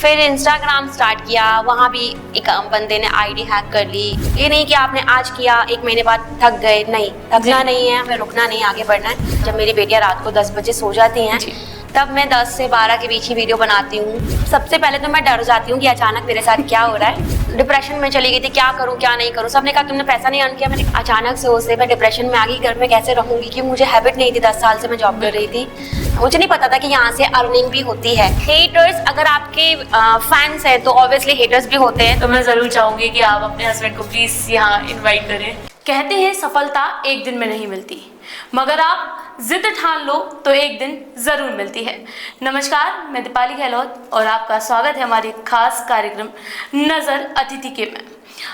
फिर Instagram start किया, वहाँ भी एक बंदे ने आईडी हैक कर ली। ये नहीं कि आपने आज किया 1 महीने बाद थक गए, नहीं, थकना नहीं है, हमें रुकना नहीं, आगे बढ़ना है। जब मेरी बेटियां रात को 10 बजे सो जाती हैं तब मैं 10 से 12 के बीच ही वीडियो बनाती हूँ। सबसे पहले तो मैं डर जाती हूँ कि अचानक मेरे साथ क्या हो रहा है। डिप्रेशन में चली गई थी, क्या करूँ क्या नहीं करूँ। सबने कहा तुमने पैसा नहीं अर्न किया। मैंने अचानक से उससे मैं डिप्रेशन में आ गई, घर में कैसे रहूँगी, कि मुझे हैबिट नहीं थी। 10 साल से मैं जॉब कर रही थी, मुझे नहीं पता था कि यहाँ से अर्निंग भी होती है। हेटर्स, अगर आपके फैंस हैं तो ऑब्वियसली हेटर्स भी होते हैं। तो मैं जरूर चाहूंगी कि आप अपने हस्बैंड को प्लीज यहाँ इनवाइट करें। कहते हैं सफलता एक दिन में नहीं मिलती, मगर आप जिद ठान लो तो एक दिन जरूर मिलती है। नमस्कार, मैं दीपाली गहलोत और आपका स्वागत है हमारे खास कार्यक्रम नजर अतिथि के में।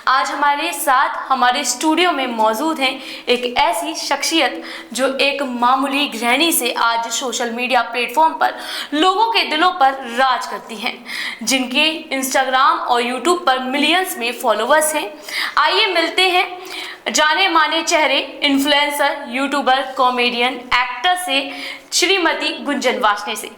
आज हमारे साथ हमारे स्टूडियो में मौजूद हैं एक ऐसी शख्सियत जो एक मामूली गृहिणी से आज सोशल मीडिया प्लेटफॉर्म पर लोगों के दिलों पर राज करती हैं, जिनके इंस्टाग्राम और यूट्यूब पर मिलियंस में फॉलोवर्स हैं। आइए मिलते हैं जाने माने चेहरे, इन्फ्लुएंसर, यूट्यूबर, कॉमेडियन, एक्टर से श्रीमती गुंजन वासने से।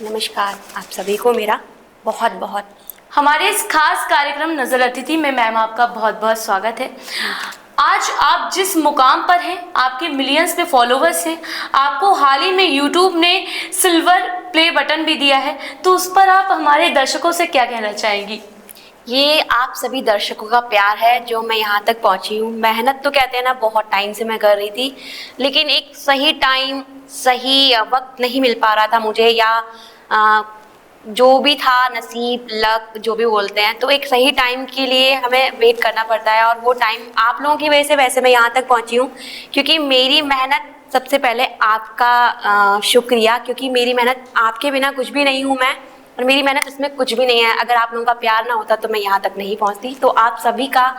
नमस्कार आप सभी को मेरा बहुत बहुत। हमारे इस खास कार्यक्रम नजर अतिथि में मैम आपका बहुत बहुत स्वागत है। आज आप जिस मुकाम पर हैं, आपके मिलियंस में फॉलोवर्स हैं, आपको हाल ही में यूट्यूब ने सिल्वर प्ले बटन भी दिया है, तो उस पर आप हमारे दर्शकों से क्या कहना चाहेंगी? ये आप सभी दर्शकों का प्यार है जो मैं यहाँ तक पहुँची हूँ। मेहनत तो कहते हैं ना, बहुत टाइम से मैं कर रही थी, लेकिन एक सही टाइम, सही वक्त नहीं मिल पा रहा था मुझे, या जो भी था, नसीब, लक, जो भी बोलते हैं। तो एक सही टाइम के लिए हमें वेट करना पड़ता है, और वो टाइम आप लोगों की वजह से वैसे मैं यहाँ तक पहुँची हूँ। क्योंकि मेरी मेहनत, सबसे पहले आपका शुक्रिया, क्योंकि मेरी मेहनत, आपके बिना कुछ भी नहीं हूँ मैं, और मेरी मेहनत इसमें कुछ भी नहीं है। अगर आप लोगों का प्यार ना होता तो मैं यहाँ तक नहीं पहुँचती। तो आप सभी का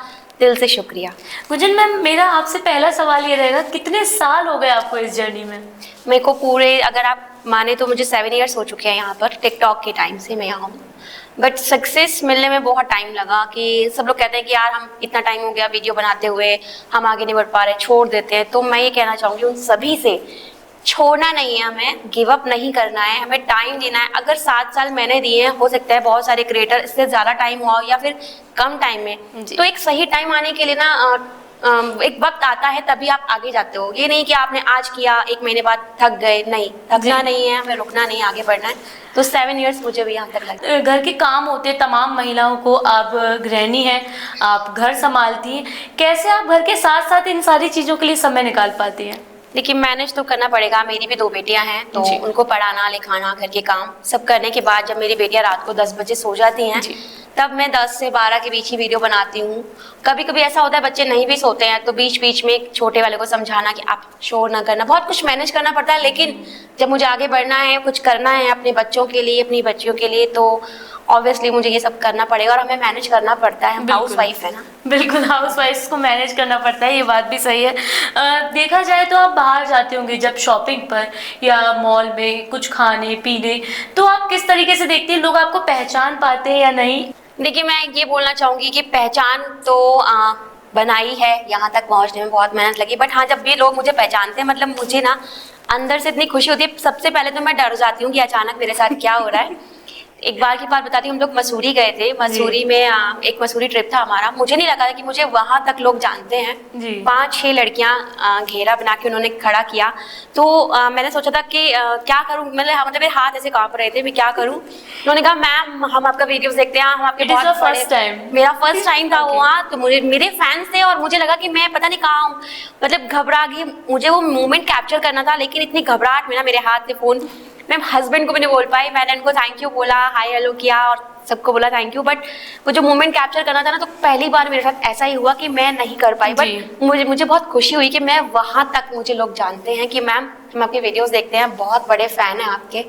दिल से शुक्रिया। गुंजन मैम, मेरा आपसे पहला सवाल ये रहेगा, कितने साल हो गए आपको इस जर्नी में? मेरे को पूरे, अगर आप माने तो मुझे 7 ईयर्स हो चुके हैं यहाँ पर। टिकटॉक के टाइम से मैं यहाँ हूँ, बट सक्सेस मिलने में बहुत टाइम लगा। कि सब लोग कहते हैं कि यार हम इतना टाइम हो गया वीडियो बनाते हुए, हम आगे नहीं बढ़ पा रहे, छोड़ देते हैं। तो मैं ये कहना चाहूँगी उन सभी से, छोड़ना नहीं है, हमें गिव अप नहीं करना है, हमें टाइम देना है। अगर 7 साल मैंने दिए हैं, हो सकता है बहुत सारे क्रिएटर इससे ज़्यादा टाइम हुआ या फिर कम टाइम में। तो एक सही टाइम आने के लिए ना एक वक्त आता है, तभी आप आगे जाते हो। ये नहीं कि आपने आज किया 1 महीने बाद थक गए, नहीं, थकना नहीं है, हमें रुकना नहीं, आगे बढ़ना है। तो 7 ईयर्स मुझे भी यहाँ तक लगे। घर के काम होते तमाम महिलाओं को, आप गृहिणी हैं, आप घर संभालती हैं, कैसे आप घर के साथ साथ इन सारी चीज़ों के लिए समय निकाल पाती हैं? देखिए, मैनेज तो करना पड़ेगा। मेरी भी 2 बेटियां हैं, तो उनको पढ़ाना, लिखाना, घर के काम सब करने के बाद जब मेरी बेटियां रात को 10 बजे सो जाती हैं तब मैं 10 से 12 के बीच ही वीडियो बनाती हूँ। कभी कभी ऐसा होता है बच्चे नहीं भी सोते हैं, तो बीच बीच में एक छोटे वाले को समझाना कि आप शोर ना करना, बहुत कुछ मैनेज करना पड़ता है। लेकिन जब मुझे आगे बढ़ना है, कुछ करना है अपने बच्चों के लिए, अपनी बच्चियों के लिए, तो ऑब्वियसली मुझे ये सब करना पड़ेगा और हमें मैनेज करना पड़ता है। हम हाउस वाइफ है ना। बिल्कुल, हाउस वाइफ को मैनेज करना पड़ता है, ये बात भी सही है। देखा जाए तो आप बाहर जाते होंगे जब शॉपिंग पर या मॉल में कुछ खाने पीने, तो आप किस तरीके से देखती हैं, लोग आपको पहचान पाते हैं या नहीं? देखिए, मैं ये बोलना चाहूँगी कि पहचान तो बनाई है, यहाँ तक पहुँचने में बहुत मेहनत लगी। बट हाँ, जब भी लोग मुझे पहचानते हैं, मतलब मुझे ना अंदर से इतनी खुशी होती है। सबसे पहले तो मैं डर जाती हूँ कि अचानक मेरे साथ क्या हो रहा है। एक बार की बात बताती हूँ, हम लोग मसूरी गए थे। मसूरी में एक मसूरी ट्रिप था हमारा। मुझे नहीं लगा था कि मुझे वहां तक लोग जानते हैं। 5-6 लड़कियां घेरा बना के उन्होंने खड़ा किया। तो मैंने सोचा था कि क्या करूं, मतलब मेरे हाथ ऐसे कांप रहे थे, मैं क्या करूं। उन्होंने कहा मैम हम आपका वीडियोस देखते हैं, हम आपके बहुत बड़े, मेरा फर्स्ट टाइम था वहाँ। तो मेरे फैंस थे और मुझे लगा कि मैं पता नहीं कहाँ हूँ, मतलब घबरा गई। मुझे वो मोमेंट कैप्चर करना था, लेकिन इतनी घबराहट में ना मेरे हाथ से फोन, मैं हस्बैंड को भी नहीं बोल पाई। मैंने उनको थैंक यू बोला, हाय हेलो किया और सबको बोला थैंक यू। बट वो जो मोमेंट कैप्चर करना था ना, तो पहली बार मेरे साथ ऐसा ही हुआ कि मैं नहीं कर पाई। बट मुझे बहुत खुशी हुई कि मैं वहां तक, मुझे लोग जानते हैं कि मैम हम आपके वीडियोस देखते हैं, बहुत बड़े फैन हैं आपके।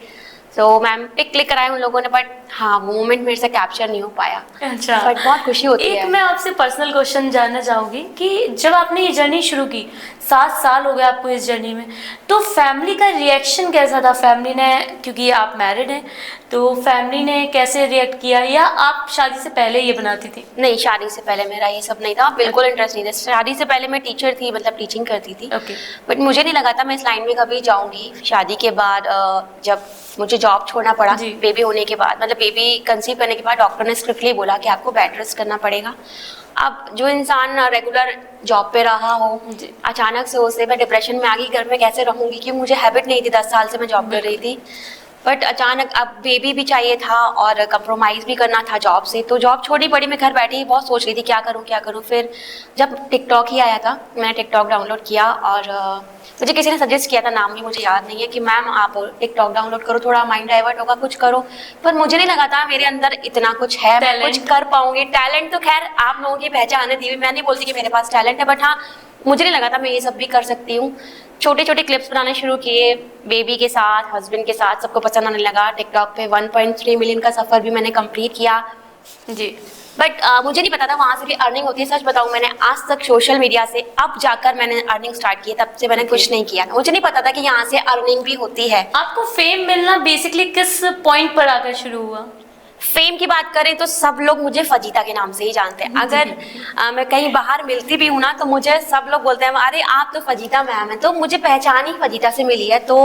तो मैम पिक क्लिक कराए उन लोगों ने, बट हाँ वो मोमेंट मेरे से कैप्चर नहीं हो पाया। अच्छा, बट बहुत खुशी होती है। मैं आपसे पर्सनल क्वेश्चन जानना चाहूँगी कि जब आपने ये जर्नी शुरू की, 7 साल हो गए आपको इस जर्नी में, तो फैमिली का रिएक्शन कैसा था? फैमिली ने, क्योंकि आप मैरिड हैं, तो फैमिली ने कैसे रिएक्ट किया, या आप शादी से पहले ये बनाती थी? नहीं, शादी से पहले मेरा ये सब नहीं था, बिल्कुल इंटरेस्ट नहीं था। शादी से पहले मैं टीचर थी, मतलब टीचिंग करती थी। ओके। बट मुझे नहीं लगा था मैं इस लाइन में कभी जाऊंगी। शादी के बाद जब मुझे जॉब छोड़ना पड़ा जी। बेबी होने के बाद, मतलब बेबी कंसीव करने के बाद डॉक्टर ने स्ट्रिक्टली बोला कि आपको बेड रेस्ट करना पड़ेगा। अब जो इंसान रेगुलर जॉब पे रहा हो, अचानक से उसे मैं डिप्रेशन में आ गई, घर में कैसे रहूंगी, क्योंकि मुझे हैबिट नहीं थी, 10 साल से मैं जॉब कर रही थी। बट अचानक अब बेबी भी चाहिए था और कंप्रोमाइज़ भी करना था जॉब से, तो जॉब छोड़नी पड़ी। मैं घर बैठी बहुत सोच रही थी क्या करूँ क्या करूँ। फिर जब टिकटॉक ही आया था, मैंने टिकटॉक डाउनलोड किया और मुझे किसी ने सजेस्ट किया था, नाम भी मुझे याद नहीं है, कि मैम आप टिकटॉक डाउनलोड करो, थोड़ा माइंड डाइवर्ट होगा, कुछ करो। पर मुझे नहीं लगा था मेरे अंदर इतना कुछ है, मैं कुछ कर पाऊंगी। टैलेंट तो खैर आप लोगों की पहचान है दी, मैं नहीं बोलती कि मेरे पास टैलेंट है, बट हाँ मुझे नहीं लगा था मैं ये सब भी कर सकती हूँ। छोटे छोटे क्लिप्स बनाने शुरू किए, बेबी के साथ, हस्बैंड के साथ, सबको पसंद आने लगा। टिकटॉक पे 1.3 मिलियन का सफ़र भी मैंने कंप्लीट किया जी। बट मुझे नहीं पता था वहाँ से भी अर्निंग होती है। सच बताऊँ, मैंने आज तक सोशल मीडिया से अब जाकर मैंने अर्निंग स्टार्ट की, तब से मैंने कुछ नहीं किया। मुझे नहीं पता था कि यहाँ से अर्निंग भी होती है। आपको फेम मिलना बेसिकली किस पॉइंट पर आकर शुरू हुआ? फेम की बात करें तो सब लोग मुझे फजीता के नाम से ही जानते हैं। अगर मैं कहीं बाहर मिलती भी हूँ ना, तो मुझे सब लोग बोलते हैं अरे आप तो फजीता मैम है, तो मुझे पहचान ही फजीता से मिली है। तो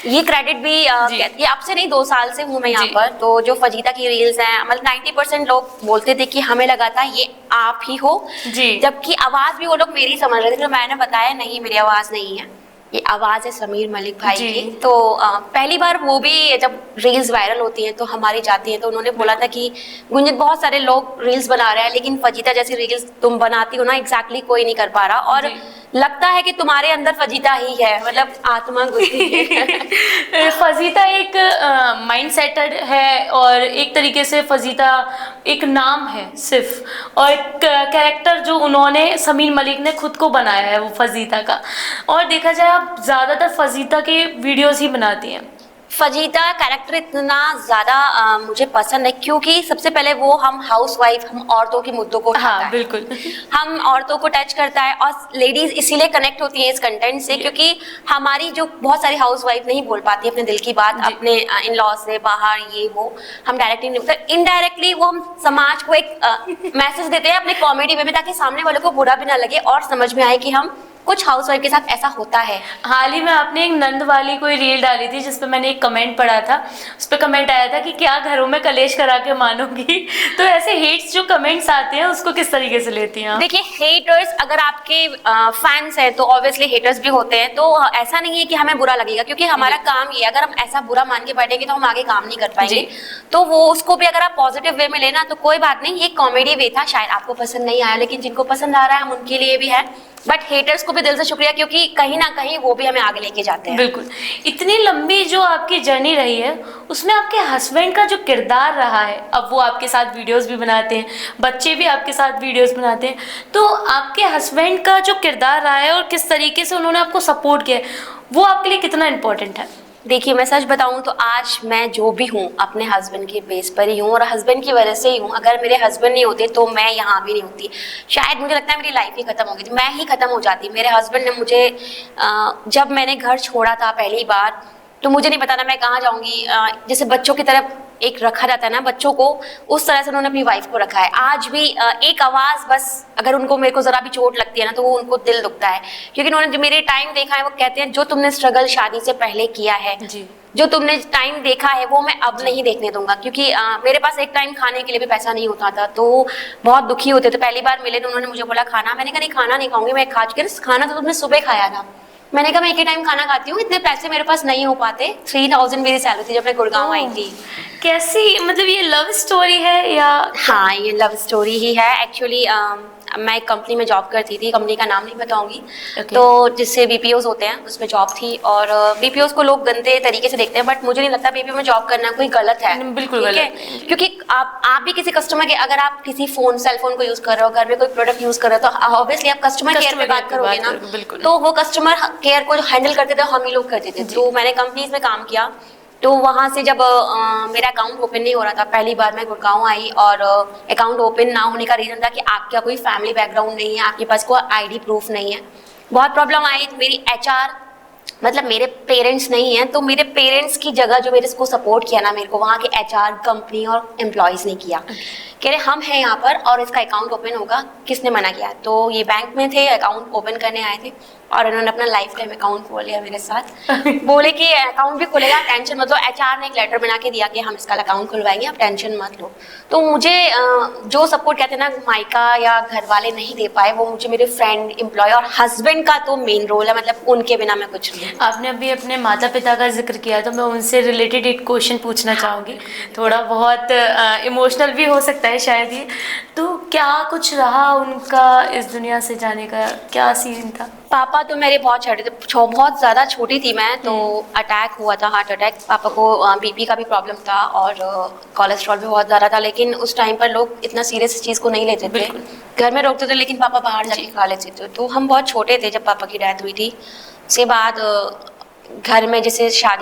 ये क्रेडिट भी ये अब से नहीं, 2 साल से हूँ मैं यहाँ पर। तो जो फजीता की रील्स हैं, मतलब 90% लोग बोलते थे कि हमें लगा था ये आप ही हो जी। जबकि आवाज़ भी वो लोग मेरी समझ रहे थे। तो मैंने बताया नहीं, मेरी आवाज़ नहीं है, ये आवाज़ है समीर मलिक भाई की। तो पहली बार वो भी जब रील्स वायरल होती हैं तो हमारी जाती हैं, तो उन्होंने बोला था कि गुंजन बहुत सारे लोग रील्स बना रहे हैं, लेकिन फजीता जैसी रील्स तुम बनाती हो ना, एग्जैक्टली कोई नहीं कर पा रहा, और लगता है कि तुम्हारे अंदर फजीता ही है, मतलब आत्मा घुसी है। फजीता एक माइंड सेटेड है, और एक तरीके से फजीता एक नाम है सिर्फ, और कैरेक्टर जो उन्होंने, समीर मलिक ने खुद को बनाया है वो फजीता का। और देखा जाए आप ज़्यादातर फजीता के वीडियोस ही बनाती हैं। फजीता कैरेक्टर इतना ज़्यादा मुझे पसंद है क्योंकि सबसे पहले वो हम हाउसवाइफ, हम औरतों के मुद्दों को उठाता है। बिल्कुल। हम औरतों को टच करता है, और लेडीज इसीलिए कनेक्ट होती हैं इस कंटेंट से क्योंकि हमारी जो बहुत सारी हाउसवाइफ नहीं बोल पाती अपने दिल की बात अपने इन लॉ से बाहर, ये वो हम डायरेक्टली नहीं बोलते, इनडायरेक्टली वो हम समाज को एक मैसेज देते हैं अपने कॉमेडी वे में, ताकि सामने वालों को बुरा भी ना लगे और समझ में आए कि हम कुछ हाउसवाइफ के साथ ऐसा होता है। हाल ही में आपने एक नंद वाली कोई रील डाली थी जिस पर मैंने एक कमेंट पढ़ा था, उस पर कमेंट आया था कि क्या घरों में कलेश करा के मानोगी। तो ऐसे हेट्स जो कमेंट्स आते हैं उसको किस तरीके से लेती हैं? देखिए, हेटर्स अगर आपके फैंस हैं तो ऑब्वियसली हेटर्स भी होते हैं, तो ऐसा नहीं है कि हमें बुरा लगेगा क्योंकि हमारा काम ये, अगर हम ऐसा बुरा मान के बैठेंगे तो हम आगे काम नहीं कर पाएंगे। तो वो उसको भी अगर आप पॉजिटिव वे में लेना तो कोई बात नहीं, ये कॉमेडी वे था, शायद आपको पसंद नहीं आया, लेकिन जिनको पसंद आ रहा है हम उनके लिए भी है। बट हेटर्स को भी दिल से शुक्रिया क्योंकि कहीं ना कहीं वो भी हमें आगे लेके जाते हैं। बिल्कुल। इतनी लंबी जो आपकी जर्नी रही है उसमें आपके हस्बैंड का जो किरदार रहा है, अब वो आपके साथ वीडियोस भी बनाते हैं, बच्चे भी आपके साथ वीडियोस बनाते हैं, तो आपके हस्बैंड का जो किरदार रहा है और किस तरीके से उन्होंने आपको सपोर्ट किया है, वो आपके लिए कितना इम्पोर्टेंट है? देखिए, मैं सच बताऊं तो आज मैं जो भी हूं अपने हस्बैंड के बेस पर ही हूं और हस्बैंड की वजह से ही हूं। अगर मेरे हस्बैंड नहीं होते तो मैं यहाँ भी नहीं होती, शायद मुझे लगता है मेरी लाइफ ही खत्म हो गई थी, मैं ही खत्म हो जाती। मेरे हस्बैंड ने मुझे जब मैंने घर छोड़ा था पहली बार, तो मुझे नहीं पता था मैं कहाँ जाऊँगी। जैसे बच्चों की तरफ एक रखा जाता है ना बच्चों को, उस तरह से उन्होंने अपनी वाइफ को रखा है। आज भी एक आवाज़ बस, अगर उनको मेरे को ज़रा भी चोट लगती है ना तो वो उनको दिल दुखता है क्योंकि उन्होंने जो मेरे टाइम देखा है, वो कहते हैं जो तुमने स्ट्रगल शादी से पहले किया है, जो तुमने टाइम देखा है वो मैं अब नहीं देखने दूंगा। क्योंकि मेरे पास एक टाइम खाने के लिए भी पैसा नहीं होता था, तो बहुत दुखी होते थे। पहली बार मिले तो उन्होंने मुझे बोला खाना, मैंने कहा नहीं खाना नहीं खाऊंगी, मैं खा चुकी हूं। खाना तो तुमने सुबह खाया था। मैंने कहा मैं एक ही टाइम खाना खाती हूँ, इतने पैसे मेरे पास नहीं हो पाते। 3000 मेरी सैलरी थी जब मैं गुड़गांव आई थी। कैसी, मतलब ये लव स्टोरी है या? हाँ, ये लव स्टोरी ही है एक्चुअली। मैं एक कंपनी में जॉब करती थी, कंपनी का नाम नहीं बताऊंगी। तो जिससे बीपीओज होते हैं उसमें जॉब थी, और बीपीओज को लोग गंदे तरीके से देखते हैं, बट मुझे नहीं लगता बीपीओ में जॉब करना कोई गलत है। बिल्कुल गलत है, क्योंकि आप भी किसी कस्टमर के, अगर आप किसी सेल फोन को यूज कर रहे हो, घर में कोई प्रोडक्ट यूज कर रहे हो, तो ऑब्वियसली आप कस्टमर केयर पे बात करोगे ना। तो वो कस्टमर केयर को हैंडल करते थे हम ही लोग करते थे। तो मैंने कंपनीज में काम किया, तो वहाँ से जब मेरा अकाउंट ओपन नहीं हो रहा था, पहली बार मैं गुड़गांव आई, और अकाउंट ओपन ना होने का रीज़न था कि आपका कोई फैमिली बैकग्राउंड नहीं है, आपके पास कोई आईडी प्रूफ नहीं है। बहुत प्रॉब्लम आई। मेरी एचआर मतलब मेरे पेरेंट्स नहीं हैं, तो मेरे पेरेंट्स की जगह जो मेरे को सपोर्ट किया ना, मेरे को वहाँ के एचआर कंपनी और एम्प्लॉयज़ ने किया। कह रहे हम हैं यहाँ पर और इसका अकाउंट ओपन होगा, किसने मना किया? तो ये बैंक में थे, अकाउंट ओपन करने आए थे और उन्होंने अपना लाइफ टाइम अकाउंट खोल लिया मेरे साथ। बोले कि अकाउंट भी खुलेगा, टेंशन मत लो। एचआर ने एक लेटर बना के दिया कि हम इसका अकाउंट खुलवाएंगे, आप टेंशन मत लो। तो मुझे जो सपोर्ट कहते हैं ना मायका या घर वाले नहीं दे पाए, वो मुझे मेरे फ्रेंड, एम्प्लॉय और हस्बैंड का तो मेन रोल है, मतलब उनके बिना मैं कुछ नहीं। आपने अभी अपने माता पिता का जिक्र किया, तो मैं उनसे रिलेटेड एक क्वेश्चन पूछना चाहूँगी, थोड़ा बहुत इमोशनल भी हो सकता है शायद ये। तो क्या कुछ रहा उनका इस दुनिया से जाने का, क्या सीन था? पापा तो मेरे बहुत छोटे थे, बहुत ज़्यादा छोटी थी मैं, तो अटैक हुआ था, हार्ट अटैक। पापा को बीपी का भी प्रॉब्लम था और कोलेस्ट्रॉल भी बहुत ज़्यादा था, लेकिन उस टाइम पर लोग इतना सीरियस इस चीज़ को नहीं लेते थे, घर में रोकते थे, लेकिन पापा बाहर जाके खा लेते थे। तो हम बहुत छोटे थे जब पापा की डेथ हुई थी। उसके बाद घर में जैसे शादी